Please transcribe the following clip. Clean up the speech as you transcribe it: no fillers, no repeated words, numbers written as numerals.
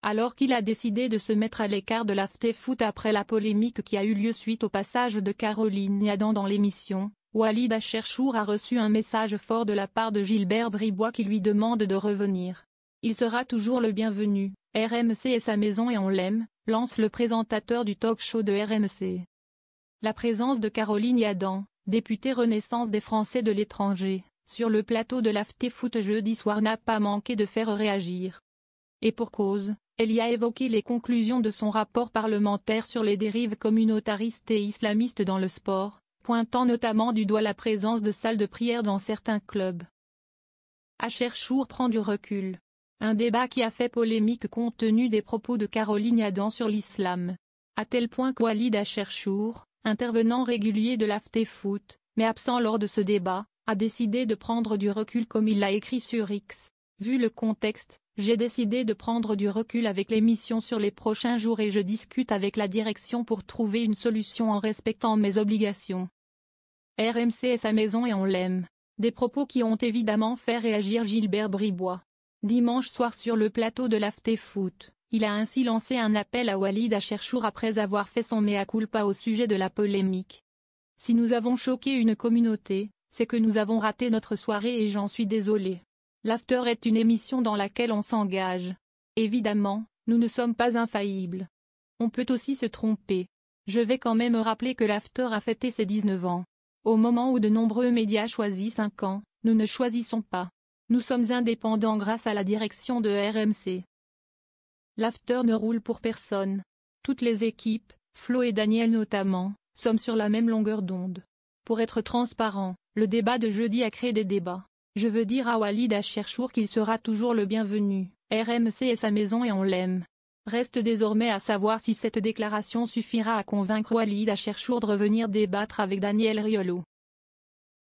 Alors qu'il a décidé de se mettre à l'écart de l'AFT-Foot après la polémique qui a eu lieu suite au passage de Caroline et Adam dans l'émission, Walid Acharchour a reçu un message fort de la part de Gilbert Bribois qui lui demande de revenir. Il sera toujours le bienvenu, RMC est sa maison et on l'aime, lance le présentateur du talk-show de RMC. La présence de Caroline et Adam, députée Renaissance des Français de l'étranger, sur le plateau de l'AFT-Foot jeudi soir n'a pas manqué de faire réagir. Et pour cause, elle y a évoqué les conclusions de son rapport parlementaire sur les dérives communautaristes et islamistes dans le sport, pointant notamment du doigt la présence de salles de prière dans certains clubs. Acharchour prend du recul. Un débat qui a fait polémique compte tenu des propos de Caroline et Adam sur l'islam. À tel point que Walid Acharchour, intervenant régulier de l'AFT-Foot, mais absent lors de ce débat, a décidé de prendre du recul comme il l'a écrit sur X. Vu le contexte, j'ai décidé de prendre du recul avec l'émission sur les prochains jours et je discute avec la direction pour trouver une solution en respectant mes obligations. RMC est sa maison et on l'aime. Des propos qui ont évidemment fait réagir Gilbert Bribois. Dimanche soir sur le plateau de l'AFT-Foot, il a ainsi lancé un appel à Walid Acharchour après avoir fait son mea culpa au sujet de la polémique. Si nous avons choqué une communauté, c'est que nous avons raté notre soirée et j'en suis désolé. L'After est une émission dans laquelle on s'engage. Évidemment, nous ne sommes pas infaillibles. On peut aussi se tromper. Je vais quand même rappeler que l'After a fêté ses 19 ans. Au moment où de nombreux médias choisissent un camp, nous ne choisissons pas. Nous sommes indépendants grâce à la direction de RMC. L'After ne roule pour personne. Toutes les équipes, Flo et Daniel notamment, sommes sur la même longueur d'onde. Pour être transparent, le débat de jeudi a créé des débats. Je veux dire à Walid Acharchour qu'il sera toujours le bienvenu, RMC est sa maison et on l'aime. Reste désormais à savoir si cette déclaration suffira à convaincre Walid Acharchour de revenir débattre avec Daniel Riolo.